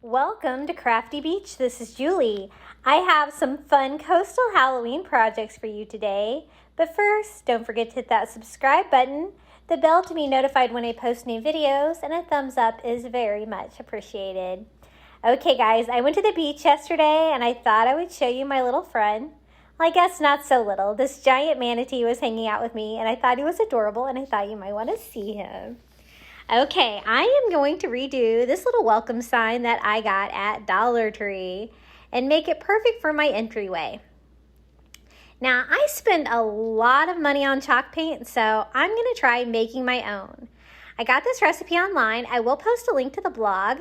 Welcome to Crafty Beach. This is Julie. I have some fun coastal Halloween projects for you today. But first, don't forget to hit that subscribe button, the bell to be notified when I post new videos, and a thumbs up is very much appreciated. Okay guys, I went to the beach yesterday and I thought I would show you my little friend. Well, I guess not so little. This giant manatee was hanging out with me and I thought he was adorable and I thought you might want to see him. Okay, I am going to redo this little welcome sign that I got at Dollar Tree and make it perfect for my entryway. Now, I spend a lot of money on chalk paint, so I'm going to try making my own. I got this recipe online. I will post a link to the blog.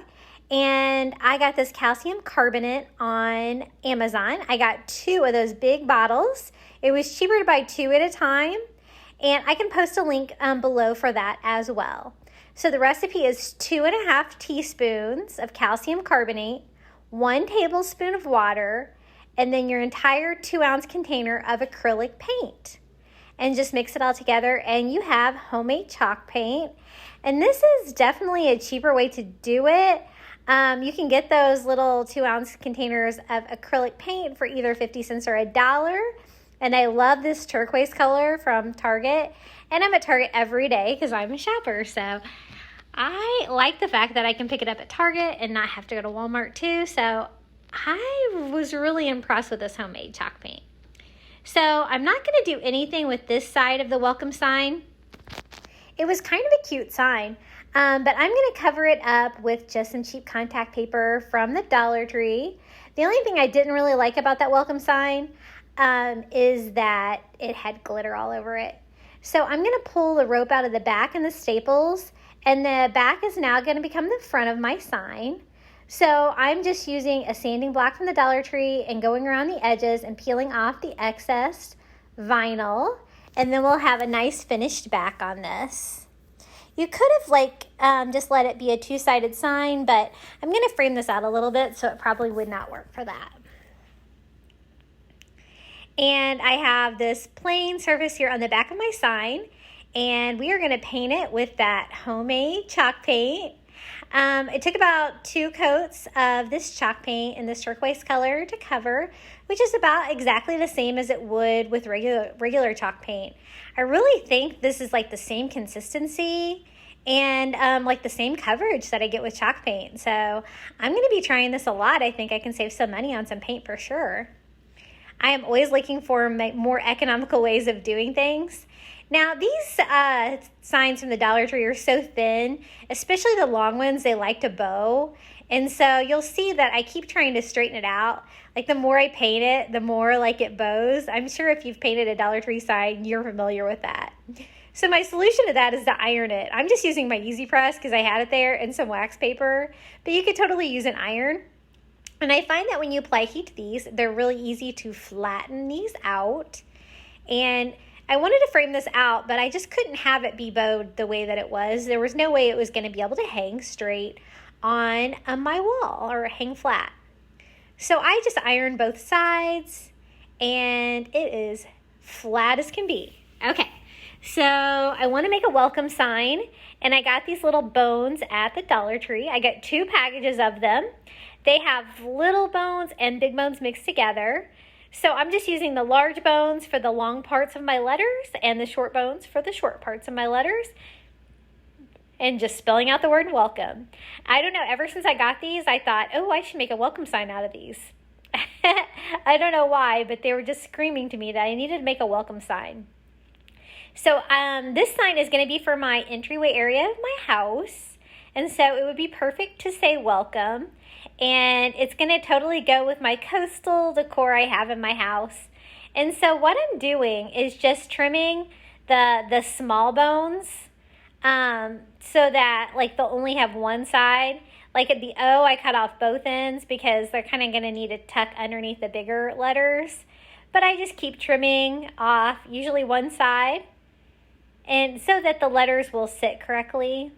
And I got this calcium carbonate on Amazon. I got 2 of those big bottles. It was cheaper to buy 2 at a time. And I can post a link below for that as well. So the recipe is 2.5 teaspoons of calcium carbonate, 1 tablespoon of water, and then your entire 2-ounce container of acrylic paint. And just mix it all together and you have homemade chalk paint. And this is definitely a cheaper way to do it. You can get those little 2-ounce containers of acrylic paint for either 50 cents or $1. And I love this turquoise color from Target. And I'm at Target every day because I'm a shopper. So I like the fact that I can pick it up at Target and not have to go to Walmart too. So I was really impressed with this homemade chalk paint. So I'm not going to do anything with this side of the welcome sign. It was kind of a cute sign. But I'm going to cover it up with just some cheap contact paper from the Dollar Tree. The only thing I didn't really like about that welcome sign is that it had glitter all over it. So I'm going to pull the rope out of the back and the staples, and the back is now going to become the front of my sign. So I'm just using a sanding block from the Dollar Tree and going around the edges and peeling off the excess vinyl, and then we'll have a nice finished back on this. You could have just let it be a 2-sided sign, but I'm going to frame this out a little bit, so it probably would not work for that. And I have this plain surface here on the back of my sign, and we are going to paint it with that homemade chalk paint. It took about 2 coats of this chalk paint in this turquoise color to cover, which is about exactly the same as it would with regular chalk paint. I really think this is like the same consistency and like the same coverage that I get with chalk paint. So I'm going to be trying this a lot. I think I can save some money on some paint for sure. I am always looking for more economical ways of doing things. Now, these signs from the Dollar Tree are so thin, especially the long ones, they like to bow. And so you'll see that I keep trying to straighten it out. Like the more I paint it, the more like it bows. I'm sure if you've painted a Dollar Tree sign, you're familiar with that. So my solution to that is to iron it. I'm just using my Easy Press because I had it there and some wax paper, but you could totally use an iron. And I find that when you apply heat to these, they're really easy to flatten these out. And I wanted to frame this out, but I just couldn't have it be bowed the way that it was. There was no way it was going to be able to hang straight on my wall or hang flat. So I just ironed both sides, and it is flat as can be. Okay, so I want to make a welcome sign, and I got these little bones at the Dollar Tree. I got 2 packages of them. They have little bones and big bones mixed together. So I'm just using the large bones for the long parts of my letters and the short bones for the short parts of my letters. And just spelling out the word welcome. I don't know, ever since I got these, I thought, oh, I should make a welcome sign out of these. I don't know why, but they were just screaming to me that I needed to make a welcome sign. So this sign is going to be for my entryway area of my house. And so it would be perfect to say welcome. And it's going to totally go with my coastal decor I have in my house. And so what I'm doing is just trimming the small bones so that like they'll only have one side. Like at the O, I cut off both ends because they're kind of going to need to tuck underneath the bigger letters. But I just keep trimming off usually one side, and so that the letters will sit correctly.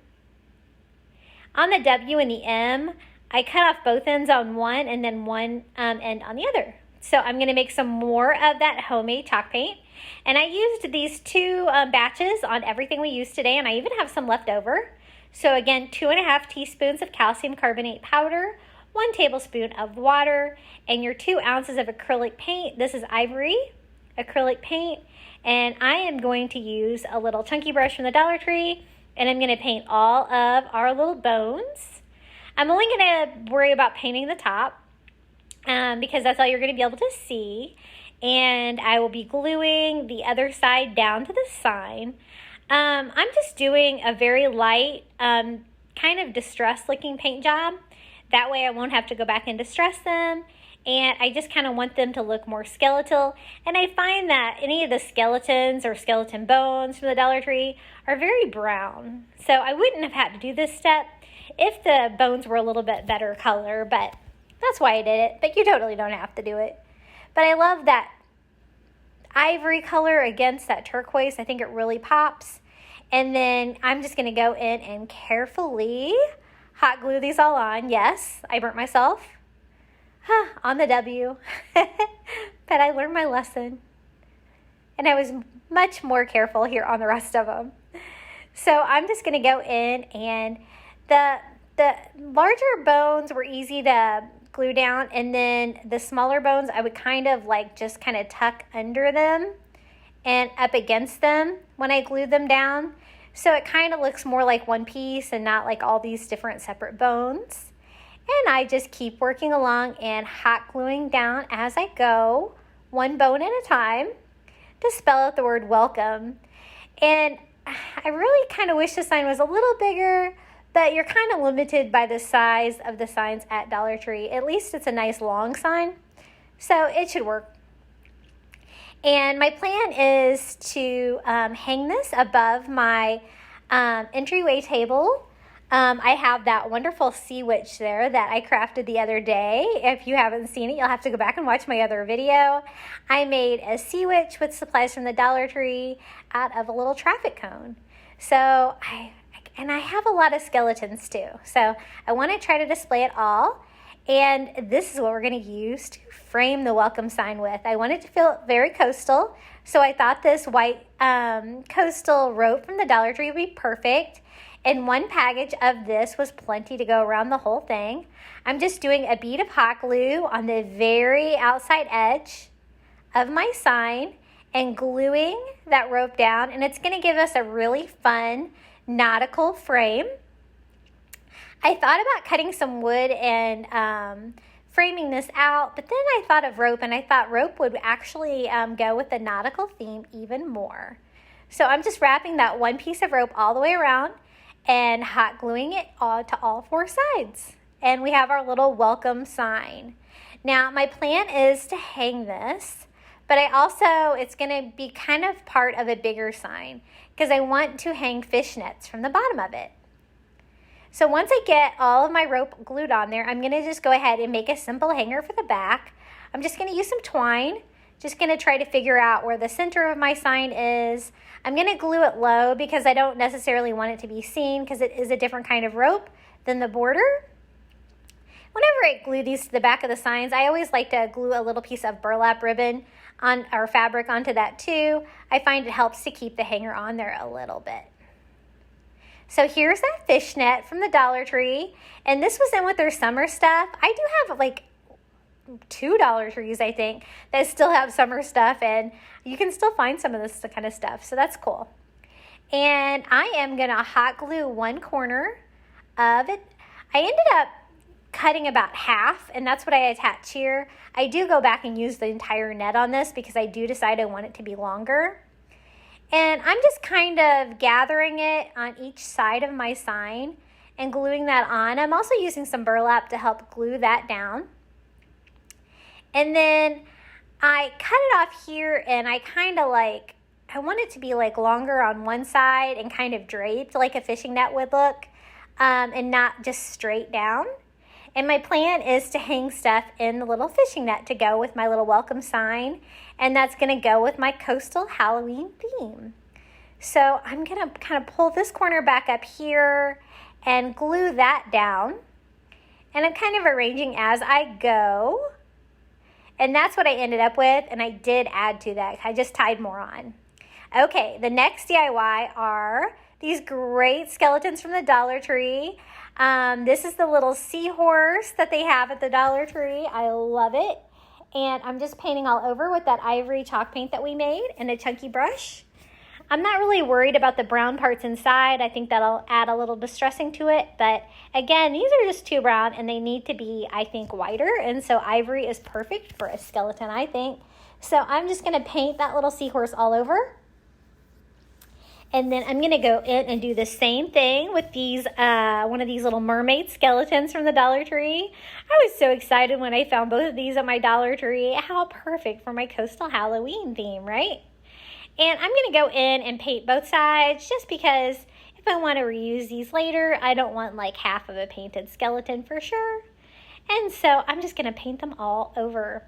On the W and the M, I cut off both ends on one and then one end on the other. So I'm going to make some more of that homemade chalk paint. And I used these 2 batches on everything we used today, and I even have some left over. So again, 2.5 teaspoons of calcium carbonate powder, 1 tablespoon of water, and your 2 ounces of acrylic paint. This is ivory acrylic paint, and I am going to use a little chunky brush from the Dollar Tree, and I'm going to paint all of our little bones. I'm only going to worry about painting the top because that's all you're going to be able to see, and I will be gluing the other side down to the sign. I'm just doing a very light, kind of distressed looking paint job. That way I won't have to go back and distress them. And I just kind of want them to look more skeletal. And I find that any of the skeletons or skeleton bones from the Dollar Tree are very brown. So I wouldn't have had to do this step if the bones were a little bit better color, but that's why I did it. But you totally don't have to do it. But I love that ivory color against that turquoise. I think it really pops. And then I'm just going to go in and carefully hot glue these all on. Yes, I burnt myself. On the W. But I learned my lesson. And I was much more careful here on the rest of them. So I'm just going to go in, and the larger bones were easy to glue down, and then the smaller bones I would kind of just kind of tuck under them and up against them when I glued them down. So it kind of looks more like one piece and not like all these different separate bones. And I just keep working along and hot gluing down as I go, one bone at a time, to spell out the word welcome. And I really kind of wish the sign was a little bigger, but you're kind of limited by the size of the signs at Dollar Tree. At least it's a nice long sign, so it should work. And my plan is to hang this above my entryway table. I have that wonderful sea witch there that I crafted the other day. If you haven't seen it, you'll have to go back and watch my other video. I made a sea witch with supplies from the Dollar Tree out of a little traffic cone. So I have a lot of skeletons too. So I want to try to display it all. And this is what we're going to use to frame the welcome sign with. I wanted to feel very coastal, so I thought this white coastal rope from the Dollar Tree would be perfect. And 1 package of this was plenty to go around the whole thing. I'm just doing a bead of hot glue on the very outside edge of my sign and gluing that rope down. And it's going to give us a really fun nautical frame. I thought about cutting some wood and framing this out, but then I thought of rope, and I thought rope would actually go with the nautical theme even more. So I'm just wrapping that 1 piece of rope all the way around and hot gluing it all to all 4 sides. And we have our little welcome sign. Now my plan is to hang this, but it's going to be kind of part of a bigger sign because I want to hang fishnets from the bottom of it. So once I get all of my rope glued on there, I'm going to just go ahead and make a simple hanger for the back. I'm just going to use some twine. Just going to try to figure out where the center of my sign is. I'm going to glue it low because I don't necessarily want it to be seen because it is a different kind of rope than the border. Whenever I glue these to the back of the signs, I always like to glue a little piece of burlap ribbon or fabric onto that too. I find it helps to keep the hanger on there a little bit. So here's that fishnet from the Dollar Tree, and this was in with their summer stuff. I do have 2 Dollar Trees, I think, that still have summer stuff, and you can still find some of this kind of stuff, so that's cool. And I am going to hot glue 1 corner of it. I ended up cutting about half, and that's what I attach here. I do go back and use the entire net on this because I do decide I want it to be longer. And I'm just kind of gathering it on each side of my sign and gluing that on. I'm also using some burlap to help glue that down. And then I cut it off here, and I kind of I want it to be longer on one side and kind of draped like a fishing net would look, and not just straight down. And my plan is to hang stuff in the little fishing net to go with my little welcome sign. And that's going to go with my coastal Halloween theme. So I'm going to kind of pull this corner back up here and glue that down. And I'm kind of arranging as I go. And that's what I ended up with. And I did add to that. I just tied more on. Okay, the next DIY are these great skeletons from the Dollar Tree. This is the little seahorse that they have at the Dollar Tree. I love it. And I'm just painting all over with that ivory chalk paint that we made and a chunky brush. I'm not really worried about the brown parts inside. I think that'll add a little distressing to it. But again, these are just too brown and they need to be, I think, whiter. And so ivory is perfect for a skeleton, I think. So I'm just going to paint that little seahorse all over. And then I'm going to go in and do the same thing with these, one of these little mermaid skeletons from the Dollar Tree. I was so excited when I found both of these at my Dollar Tree. How perfect for my coastal Halloween theme, right? And I'm going to go in and paint both sides just because if I want to reuse these later, I don't want like half of a painted skeleton for sure. And so I'm just going to paint them all over.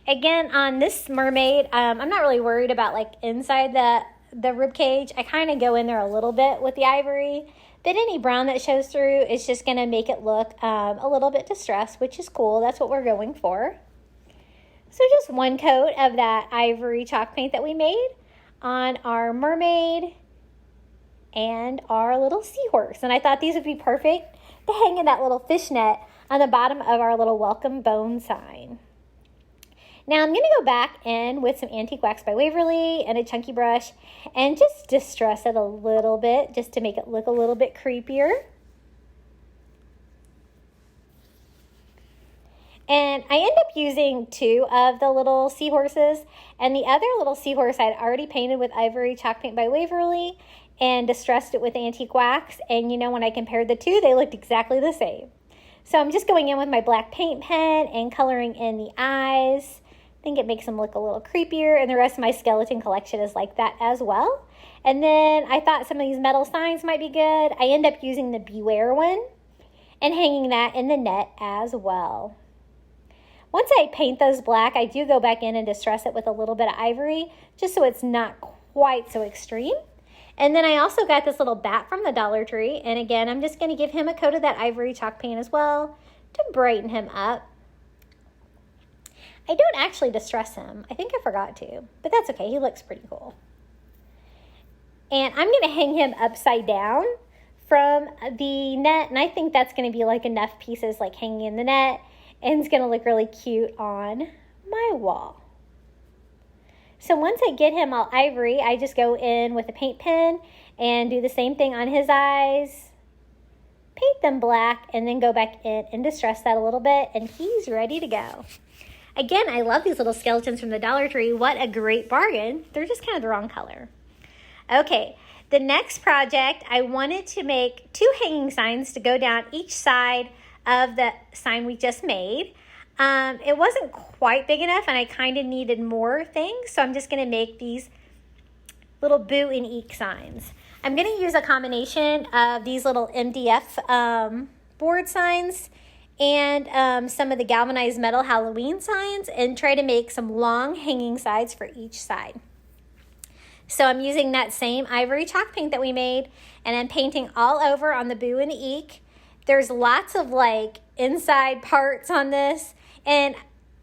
Again, on this mermaid, I'm not really worried about like inside the rib cage. I kind of go in there a little bit with the ivory, but any brown that shows through is just going to make it look a little bit distressed, which is cool. That's what we're going for. So just one coat of that ivory chalk paint that we made on our mermaid and our little seahorse. And I thought these would be perfect to hang in that little fishnet on the bottom of our little welcome bone sign. Now I'm going to go back in with some Antique Wax by Waverly and a chunky brush and just distress it a little bit just to make it look a little bit creepier. And I end up using two of the little seahorses, and the other little seahorse I had already painted with ivory chalk paint by Waverly and distressed it with Antique Wax. And you know, when I compared the two, they looked exactly the same. So I'm just going in with my black paint pen and coloring in the eyes. I think it makes them look a little creepier, and the rest of my skeleton collection is like that as well. And then I thought some of these metal signs might be good. I end up using the Beware one and hanging that in the net as well. Once I paint those black, I do go back in and distress it with a little bit of ivory, just so it's not quite so extreme. And then I also got this little bat from the Dollar Tree, and again, I'm just going to give him a coat of that ivory chalk paint as well to brighten him up. I don't actually distress him. I think I forgot to, but that's okay. He looks pretty cool. And I'm going to hang him upside down from the net, and I think that's going to be like enough pieces like hanging in the net, and it's going to look really cute on my wall. So once I get him all ivory, I just go in with a paint pen and do the same thing on his eyes. Paint them black and then go back in and distress that a little bit, and he's ready to go. Again, I love these little skeletons from the Dollar Tree. What a great bargain. They're just kind of the wrong color. Okay, the next project, I wanted to make two hanging signs to go down each side of the sign we just made. It wasn't quite big enough and I kind of needed more things, so I'm just going to make these little boo and eek signs. I'm going to use a combination of these little MDF board signs and some of the galvanized metal Halloween signs and try to make some long hanging sides for each side. So I'm using that same ivory chalk paint that we made, and I'm painting all over on the boo and the eek. There's lots of like inside parts on this, and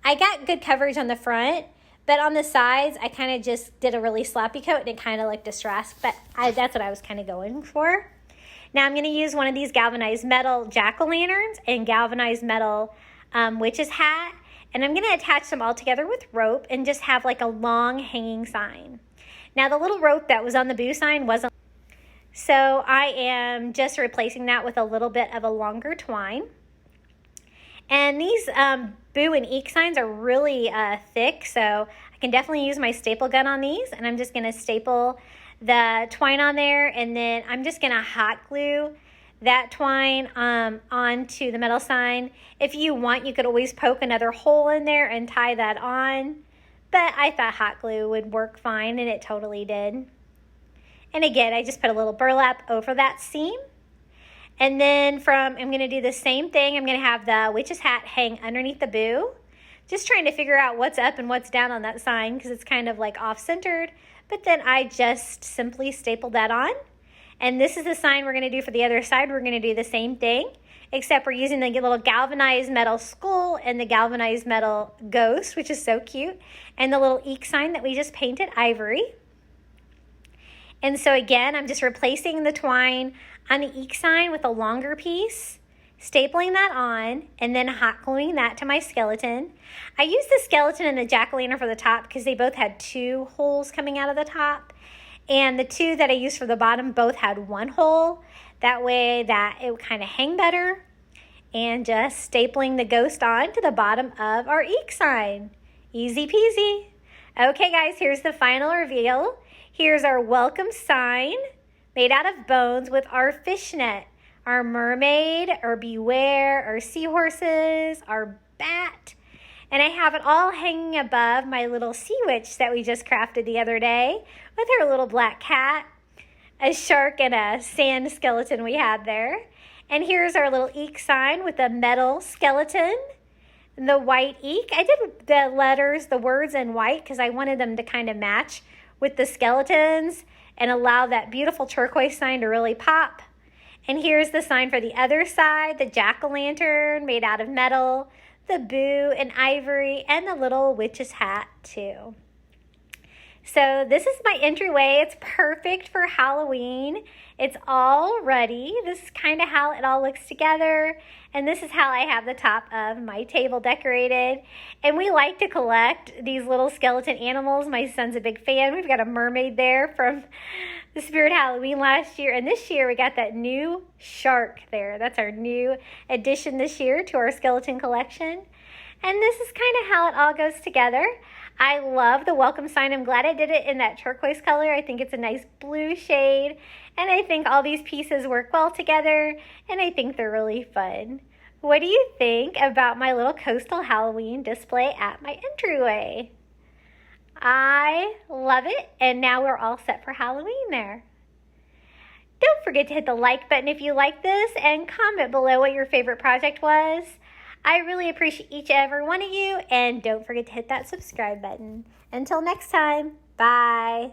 I got good coverage on the front, but on the sides, I kind of just did a really sloppy coat and it kind of looked distressed, but that's what I was kind of going for. Now I'm going to use one of these galvanized metal jack-o'-lanterns and galvanized metal witch's hat, and I'm going to attach them all together with rope and just have like a long hanging sign. Now the little rope that was on the boo sign wasn't, so I am just replacing that with a little bit of a longer twine. And these boo and eek signs are really thick, so I can definitely use my staple gun on these, and I'm just going to staple the twine on there, and then I'm just going to hot glue that twine onto the metal sign. If you want, you could always poke another hole in there and tie that on, but I thought hot glue would work fine, and it totally did. And again, I just put a little burlap over that seam. And then I'm going to do the same thing. I'm going to have the witch's hat hang underneath the boo. Just trying to figure out what's up and what's down on that sign because it's kind of like off-centered. But then I just simply stapled that on. And this is the sign we're going to do for the other side. We're going to do the same thing, except we're using the little galvanized metal skull and the galvanized metal ghost, which is so cute, and the little eek sign that we just painted ivory. And so again, I'm just replacing the twine on the eek sign with a longer piece, stapling that on, and then hot gluing that to my skeleton. I used the skeleton and the jack-o'-lantern for the top because they both had 2 holes coming out of the top. And the 2 that I used for the bottom both had 1 hole. That way that it would kind of hang better. And just stapling the ghost on to the bottom of our eek sign. Easy peasy. Okay guys, here's the final reveal. Here's our welcome sign made out of bones with our fishnet, our mermaid, our beware, our seahorses, our bat. And I have it all hanging above my little sea witch that we just crafted the other day with her little black cat, a shark, and a sand skeleton we had there. And here's our little eek sign with a metal skeleton, the white eek. I did the letters, the words in white because I wanted them to kind of match with the skeletons and allow that beautiful turquoise sign to really pop. And here's the sign for the other side, the jack-o'-lantern made out of metal, the boo and ivory, and the little witch's hat too. So this is my entryway. It's perfect for Halloween. It's all ready. This is kind of how it all looks together. And this is how I have the top of my table decorated. And we like to collect these little skeleton animals. My son's a big fan. We've got a mermaid there from the Spirit Halloween last year. And this year we got that new shark there. That's our new addition this year to our skeleton collection. And this is kind of how it all goes together. I love the welcome sign. I'm glad I did it in that turquoise color. I think it's a nice blue shade. And I think all these pieces work well together. And I think they're really fun. What do you think about my little coastal Halloween display at my entryway? I love it. And now we're all set for Halloween there. Don't forget to hit the like button if you like this and comment below what your favorite project was. I really appreciate each and every one of you, and don't forget to hit that subscribe button. Until next time, bye.